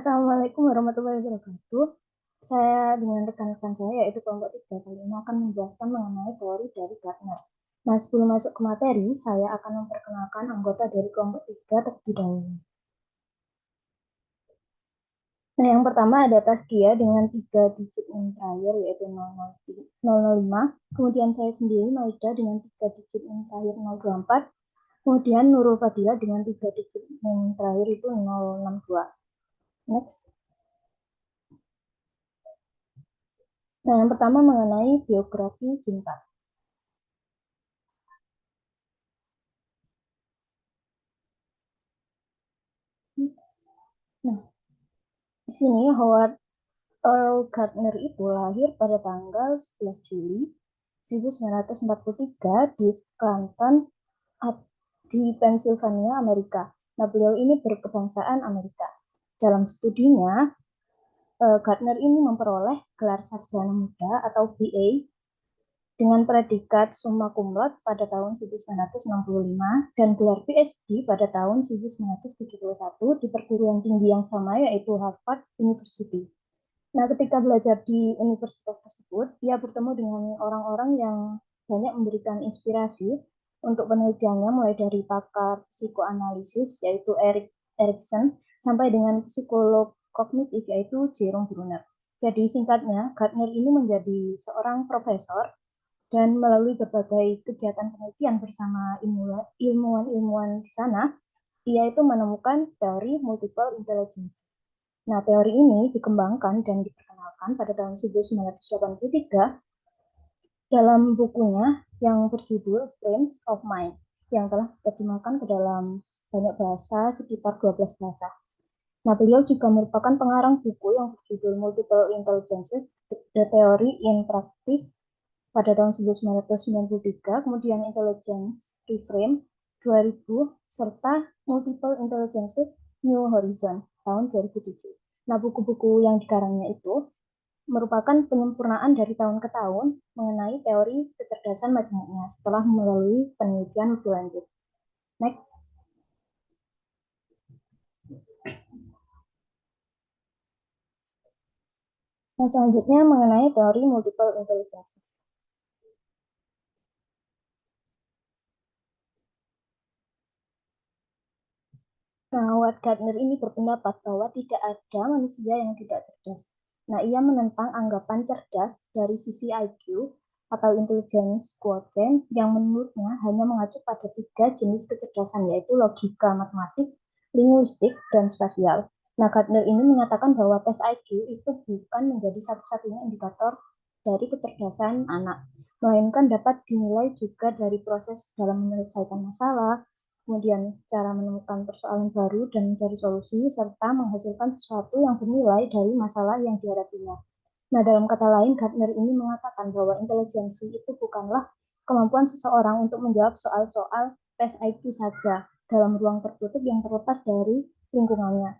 Assalamualaikum warahmatullahi wabarakatuh. Saya dengan rekan-rekan saya yaitu kelompok 3 kali ini akan menjelaskan mengenai teori dari Gardner. Nah, sebelum masuk ke materi, saya akan memperkenalkan anggota dari kelompok 3 terlebih dahulu. Nah, yang pertama ada Taskia dengan 3 digit NIM terakhir yaitu 005. Kemudian saya sendiri Maida dengan 3 digit NIM terakhir 024. Kemudian Nurul Fadila dengan 3 digit NIM terakhir itu 062. Next. Nah, yang pertama mengenai biografi singkat. Nah, di sini Howard Earl Gardner itu lahir pada tanggal 11 Juli 1943 di Scranton, di Pennsylvania, Amerika. Nah, beliau ini berkebangsaan Amerika. Dalam studinya, Gardner ini memperoleh gelar sarjana muda atau BA dengan predikat summa cum laude pada tahun 1965 dan gelar PhD pada tahun 1971 di perguruan tinggi yang sama yaitu Harvard University. Nah, ketika belajar di universitas tersebut, ia bertemu dengan orang-orang yang banyak memberikan inspirasi untuk penelitiannya mulai dari pakar psikoanalisis yaitu Erik Erikson sampai dengan psikolog kognitif yaitu Jerome Bruner. Jadi singkatnya, Gardner ini menjadi seorang profesor dan melalui berbagai kegiatan penelitian bersama ilmuwan-ilmuwan di sana, ia itu menemukan teori multiple intelligence. Nah, teori ini dikembangkan dan diperkenalkan pada tahun 1983 dalam bukunya yang berjudul Frames of Mind yang telah diterjemahkan ke dalam banyak bahasa, sekitar 12 bahasa. Nah, beliau juga merupakan pengarang buku yang berjudul Multiple Intelligences, The Theory in Practice pada tahun 1993, kemudian Intelligence Reframe 2000, serta Multiple Intelligences New Horizon tahun 2007. Nah, buku-buku yang dikarangnya itu merupakan penyempurnaan dari tahun ke tahun mengenai teori kecerdasan majmuknya setelah melalui penelitian lebih lanjut. Next. Nah, selanjutnya mengenai teori multiple intelligences. Nah, Howard Gardner ini berpendapat bahwa tidak ada manusia yang tidak cerdas. Nah, ia menentang anggapan cerdas dari sisi IQ atau intelligence quotient yang menurutnya hanya mengacu pada 3 jenis kecerdasan yaitu logika, matematik, linguistik, dan spasial. Nah, Gardner ini menyatakan bahwa tes IQ itu bukan menjadi satu-satunya indikator dari kecerdasan anak, melainkan dapat dinilai juga dari proses dalam menyelesaikan masalah, kemudian cara menemukan persoalan baru dan mencari solusi, serta menghasilkan sesuatu yang bernilai dari masalah yang dihadapinya. Nah, dalam kata lain, Gardner ini mengatakan bahwa intelijensi itu bukanlah kemampuan seseorang untuk menjawab soal-soal tes IQ saja dalam ruang tertutup yang terlepas dari lingkungannya,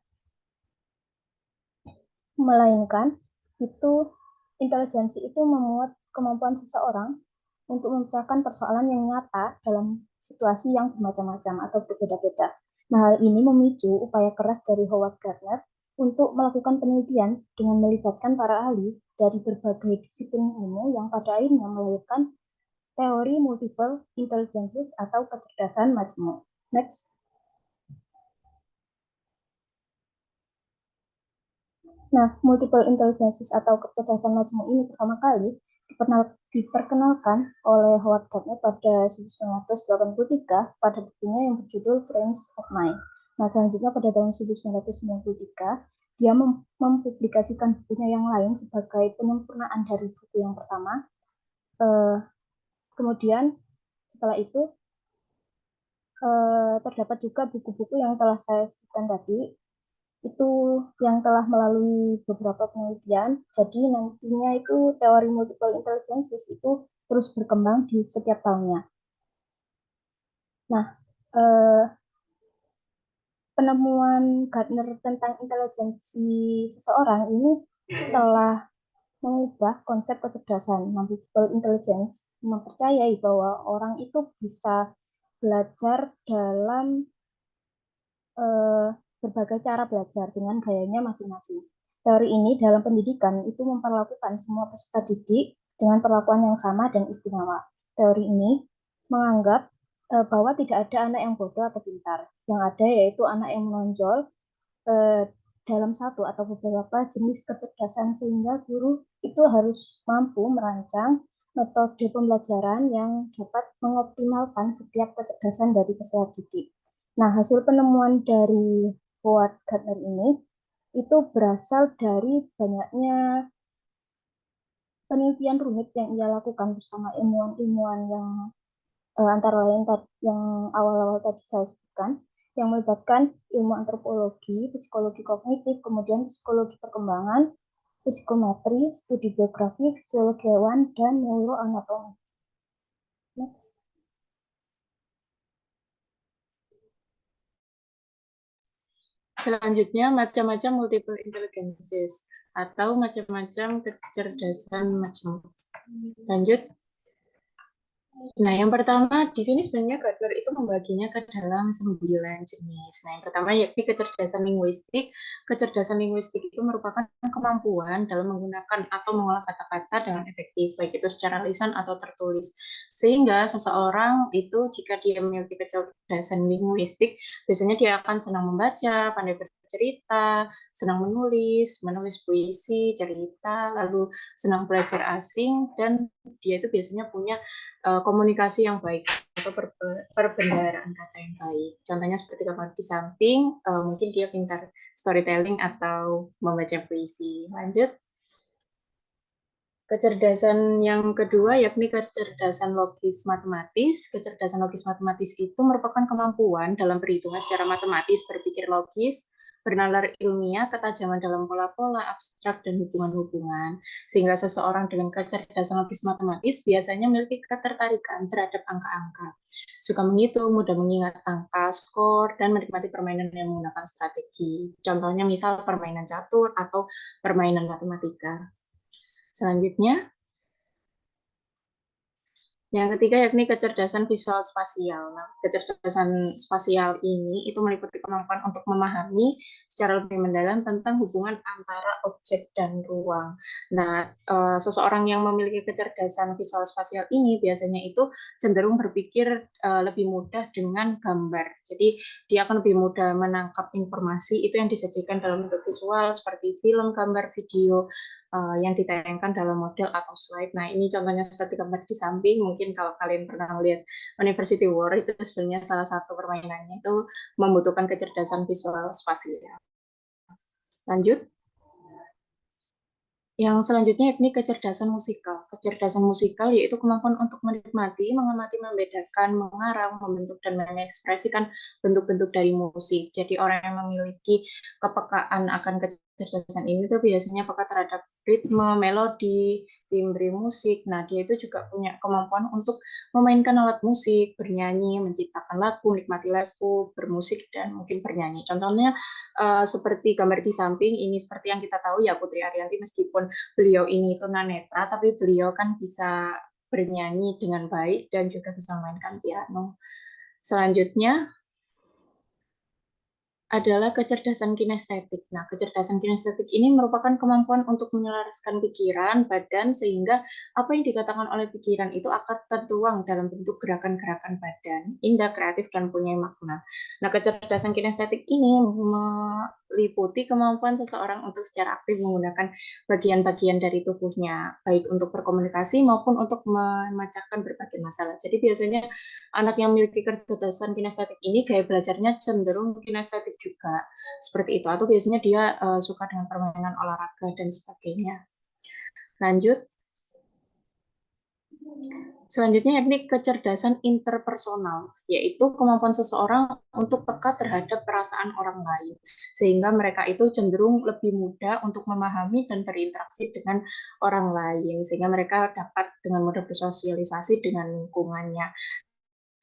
melainkan itu intelijensi itu memuat kemampuan seseorang untuk memecahkan persoalan yang nyata dalam situasi yang bermacam-macam atau berbeda-beda. Nah, hal ini memicu upaya keras dari Howard Gardner untuk melakukan penelitian dengan melibatkan para ahli dari berbagai disiplin ilmu yang pada akhirnya melahirkan teori multiple intelligences atau kecerdasan majmuk. Next. Nah, multiple intelligences atau kecerdasan majmuk ini pertama kali diperkenalkan oleh Howard Gardner pada 1983 pada bukunya yang berjudul Frames of Mind. Nah, selanjutnya pada tahun 1993, dia mempublikasikan bukunya yang lain sebagai penyempurnaan dari buku yang pertama. Kemudian setelah itu terdapat juga buku-buku yang telah saya sebutkan tadi, itu yang telah melalui beberapa penelitian. Jadi nantinya itu teori multiple intelligences itu terus berkembang di setiap tahunnya. Nah, penemuan Gardner tentang intelijensi seseorang ini telah mengubah konsep kecerdasan. Multiple intelligence mempercayai bahwa orang itu bisa belajar dalam berbagai cara belajar dengan gayanya masing-masing. Teori ini dalam pendidikan itu memperlakukan semua peserta didik dengan perlakuan yang sama dan istimewa. Teori ini menganggap bahwa tidak ada anak yang bodoh atau pintar. Yang ada yaitu anak yang menonjol eh, dalam satu atau beberapa jenis kecerdasan sehingga guru itu harus mampu merancang metode pembelajaran yang dapat mengoptimalkan setiap kecerdasan dari peserta didik. Nah, hasil penemuan dari Howard Gardner ini itu berasal dari banyaknya penelitian rumit yang ia lakukan bersama ilmuwan-ilmuwan yang antara lain yang awal-awal tadi saya sebutkan, yang melibatkan ilmu antropologi, psikologi kognitif, kemudian psikologi perkembangan, psikometri, studi biografi, fisiologi hewan, dan neuroanatomi. Next. Selanjutnya, macam-macam multiple intelligences atau macam-macam kecerdasan macam. Lanjut. Nah, yang pertama di sini sebenarnya Gardner itu membaginya ke dalam 9 jenis. Nah, yang pertama yakni kecerdasan linguistik. Kecerdasan linguistik itu merupakan kemampuan dalam menggunakan atau mengolah kata-kata dengan efektif, baik itu secara lisan atau tertulis. Sehingga seseorang itu jika dia memiliki kecerdasan linguistik, biasanya dia akan senang membaca, pandai bercerita, senang menulis, menulis puisi, cerita, lalu senang belajar asing, dan dia itu biasanya punya komunikasi yang baik atau perbendaharaan kata yang baik. Contohnya seperti gambar di samping, mungkin dia pintar storytelling atau membaca puisi. Lanjut. Kecerdasan yang kedua yakni kecerdasan logis matematis. Kecerdasan logis matematis itu merupakan kemampuan dalam perhitungan secara matematis, berpikir logis, bernalar ilmiah, ketajaman dalam pola-pola abstrak dan hubungan-hubungan. Sehingga seseorang dengan kecerdasan logis matematis biasanya memiliki ketertarikan terhadap angka-angka. Suka menghitung, mudah mengingat angka, skor, dan menikmati permainan yang menggunakan strategi. Contohnya misal permainan catur atau permainan matematika. Selanjutnya, yang ketiga yakni kecerdasan visual spasial. Nah, kecerdasan spasial ini itu meliputi kemampuan untuk memahami secara lebih mendalam tentang hubungan antara objek dan ruang. Nah, seseorang yang memiliki kecerdasan visual spasial ini biasanya itu cenderung berpikir lebih mudah dengan gambar. Jadi, dia akan lebih mudah menangkap informasi itu yang disajikan dalam bentuk visual seperti film, gambar, video, yang ditayangkan dalam model atau slide. Nah, ini contohnya seperti gambar di samping. Mungkin kalau kalian pernah melihat University War, itu sebenarnya salah satu permainannya itu membutuhkan kecerdasan visual spasial. Lanjut. Yang selanjutnya yakni kecerdasan musikal. Kecerdasan musikal yaitu kemampuan untuk menikmati, mengamati, membedakan, mengarang, membentuk, dan mengekspresikan bentuk-bentuk dari musik. Jadi orang yang memiliki kepekaan akan kecerdasan ini tuh biasanya peka terhadap ritme, melodi, timbre musik. Nah, dia itu juga punya kemampuan untuk memainkan alat musik, bernyanyi, menciptakan lagu, menikmati lagu, bermusik, dan mungkin bernyanyi. Contohnya seperti gambar di samping ini seperti yang kita tahu ya Putri Arianti meskipun beliau ini tunanetra tapi beliau kan bisa bernyanyi dengan baik dan juga bisa memainkan piano. Selanjutnya adalah kecerdasan kinestetik. Nah, kecerdasan kinestetik ini merupakan kemampuan untuk menyelaraskan pikiran, badan, sehingga apa yang dikatakan oleh pikiran itu akan tertuang dalam bentuk gerakan-gerakan badan, indah, kreatif, dan punya makna. Nah, kecerdasan kinestetik ini meliputi kemampuan seseorang untuk secara aktif menggunakan bagian-bagian dari tubuhnya, baik untuk berkomunikasi maupun untuk memecahkan berbagai masalah. Jadi biasanya anak yang memiliki kecerdasan kinestetik ini gaya belajarnya cenderung kinestetik juga seperti itu atau biasanya dia suka dengan permainan olahraga dan sebagainya. Lanjut. Selanjutnya yakni kecerdasan interpersonal, yaitu kemampuan seseorang untuk peka terhadap perasaan orang lain, sehingga mereka itu cenderung lebih mudah untuk memahami dan berinteraksi dengan orang lain, sehingga mereka dapat dengan mudah bersosialisasi dengan lingkungannya.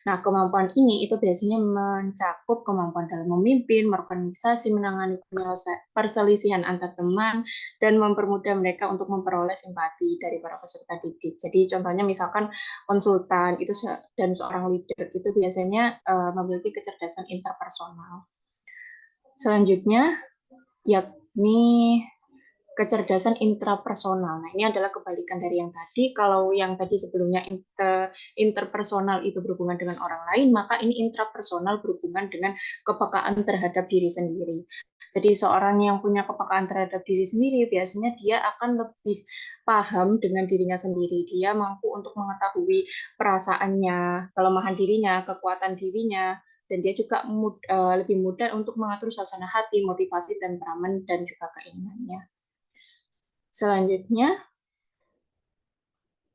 Nah, kemampuan ini itu biasanya mencakup kemampuan dalam memimpin, merorganisasi, menangani perselisihan antar teman, dan mempermudah mereka untuk memperoleh simpati dari para peserta didik. Jadi contohnya misalkan konsultan itu dan seorang leader itu biasanya memiliki kecerdasan interpersonal. Selanjutnya, yakni kecerdasan intrapersonal. Nah, ini adalah kebalikan dari yang tadi. Kalau yang tadi sebelumnya interpersonal itu berhubungan dengan orang lain, maka ini intrapersonal berhubungan dengan kepekaan terhadap diri sendiri. Jadi seorang yang punya kepekaan terhadap diri sendiri, biasanya dia akan lebih paham dengan dirinya sendiri. Dia mampu untuk mengetahui perasaannya, kelemahan dirinya, kekuatan dirinya, dan dia juga lebih mudah untuk mengatur suasana hati, motivasi, temperamen, dan juga keinginannya. Selanjutnya,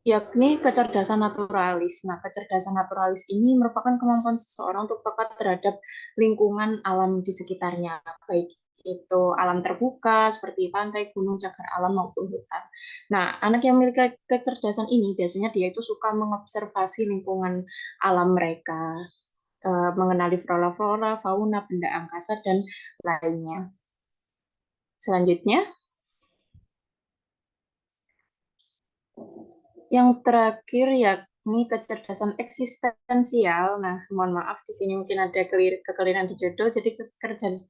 yakni kecerdasan naturalis. Nah, kecerdasan naturalis ini merupakan kemampuan seseorang untuk peka terhadap lingkungan alam di sekitarnya, baik itu alam terbuka seperti pantai, gunung, cagar alam maupun hutan. Nah, anak yang memiliki kecerdasan ini biasanya dia itu suka mengobservasi lingkungan alam mereka, mengenali flora, fauna, benda angkasa dan lainnya. Selanjutnya, yang terakhir yakni kecerdasan eksistensial. Nah, mohon maaf di sini mungkin ada kekeliruan di judul. Jadi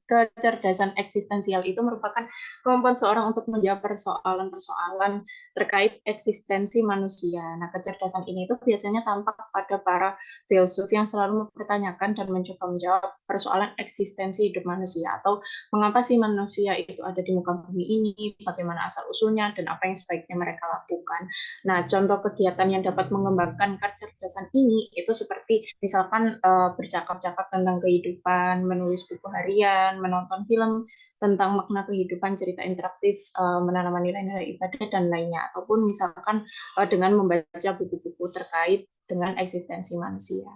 kecerdasan eksistensial itu merupakan kemampuan seorang untuk menjawab persoalan-persoalan terkait eksistensi manusia. Nah, kecerdasan ini itu biasanya tampak pada para filsuf yang selalu mempertanyakan dan mencoba menjawab persoalan eksistensi hidup manusia atau mengapa sih manusia itu ada di muka bumi ini, bagaimana asal usulnya dan apa yang sebaiknya mereka lakukan. Nah, contoh kegiatan yang dapat mengembangkan kecerdasan ini itu seperti misalkan bercakap-cakap tentang kehidupan, menulis buku harian, menonton film tentang makna kehidupan, cerita interaktif, menanam nilai-nilai ibadah dan lainnya, ataupun misalkan dengan membaca buku-buku terkait dengan eksistensi manusia.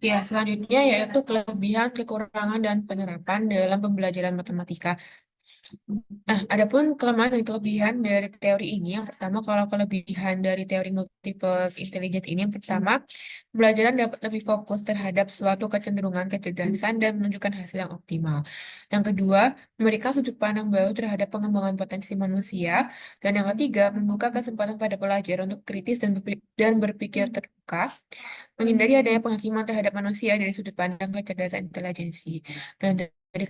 Ya, selanjutnya yaitu kelebihan, kekurangan, dan penerapan dalam pembelajaran matematika. Nah, adapun kelemahan dan kelebihan dari teori ini, yang pertama kalau kelebihan dari teori multiple intelligence ini, yang pertama, pembelajaran dapat lebih fokus terhadap suatu kecenderungan kecerdasan dan menunjukkan hasil yang optimal. Yang kedua, memberikan sudut pandang baru terhadap pengembangan potensi manusia. Dan yang ketiga, membuka kesempatan pada pelajar untuk kritis dan berpikir terbuka, menghindari adanya penghakiman terhadap manusia dari sudut pandang kecerdasan intelijensi. Dan dari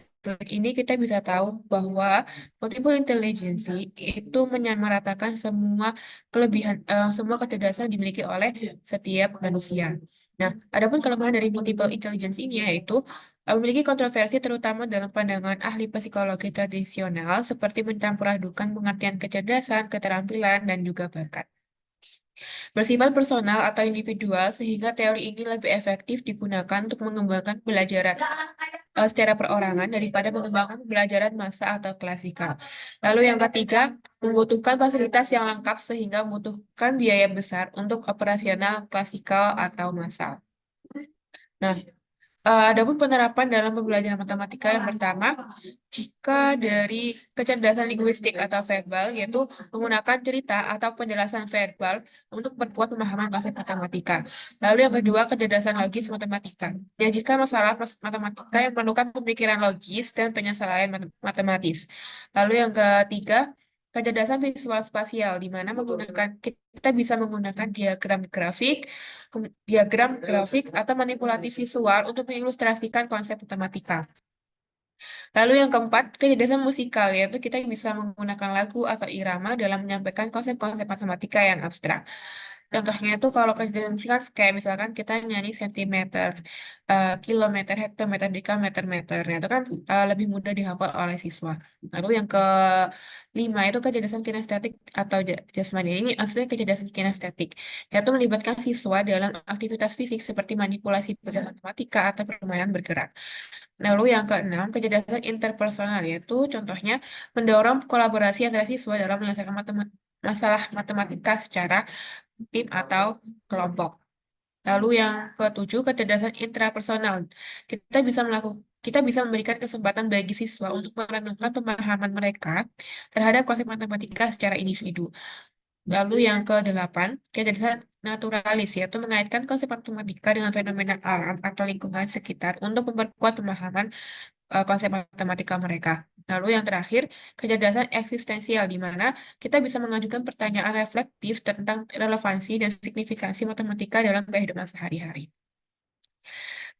ini kita bisa tahu bahwa multiple intelligence itu menyamaratakan semua kelebihan, semua kecerdasan yang dimiliki oleh setiap manusia. Nah, adapun kelemahan dari multiple intelligence ini yaitu memiliki kontroversi terutama dalam pandangan ahli psikologi tradisional seperti mencampur adukan pengertian kecerdasan, keterampilan, dan juga bakat. Bersifat personal atau individual sehingga teori ini lebih efektif digunakan untuk mengembangkan pembelajaran secara perorangan daripada mengembangkan pembelajaran massa atau klasikal. Lalu yang ketiga, membutuhkan fasilitas yang lengkap sehingga membutuhkan biaya besar untuk operasional klasikal atau massal. Nah, adapun penerapan dalam pembelajaran matematika yang pertama, jika dari kecerdasan linguistik atau verbal, yaitu menggunakan cerita atau penjelasan verbal untuk memperkuat pemahaman konsep matematika. Lalu yang kedua, kecerdasan logis matematika. Ya, jika masalah matematika yang memerlukan pemikiran logis dan penyelesaian matematis. Lalu yang ketiga, kecerdasan visual spasial, di mana kita bisa menggunakan diagram grafik atau manipulatif visual untuk mengilustrasikan konsep matematika. Lalu yang keempat, kecerdasan musikal, yaitu kita bisa menggunakan lagu atau irama dalam menyampaikan konsep-konsep matematika yang abstrak. Contohnya itu kalau kecerdasan musikal kayak misalkan kita nyanyi sentimeter, kilometer, hektometer, dekameter, meter. Nah, itu kan lebih mudah dihafal oleh siswa. Lalu yang kelima itu kecerdasan kinestetik atau jasmani. Ini aslinya kecerdasan kinestetik, yaitu melibatkan siswa dalam aktivitas fisik seperti manipulasi benda matematika atau permainan bergerak. Lalu yang keenam, kecerdasan interpersonal, yaitu contohnya mendorong kolaborasi antara siswa dalam menyelesaikan masalah matematika secara tim atau kelompok. Lalu yang ketujuh, kecerdasan intrapersonal. Kita bisa memberikan kesempatan bagi siswa untuk merenungkan pemahaman mereka terhadap konsep matematika secara individu. Lalu yang kedelapan, kecerdasan naturalis, yaitu mengaitkan konsep matematika dengan fenomena alam atau lingkungan sekitar untuk memperkuat pemahaman konsep matematika mereka. Lalu yang terakhir, kecerdasan eksistensial, di mana kita bisa mengajukan pertanyaan reflektif tentang relevansi dan signifikansi matematika dalam kehidupan sehari-hari.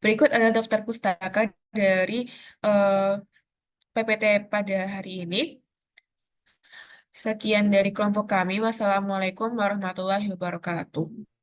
Berikut adalah daftar pustaka dari eh, PPT pada hari ini. Sekian dari kelompok kami. Wassalamualaikum warahmatullahi wabarakatuh.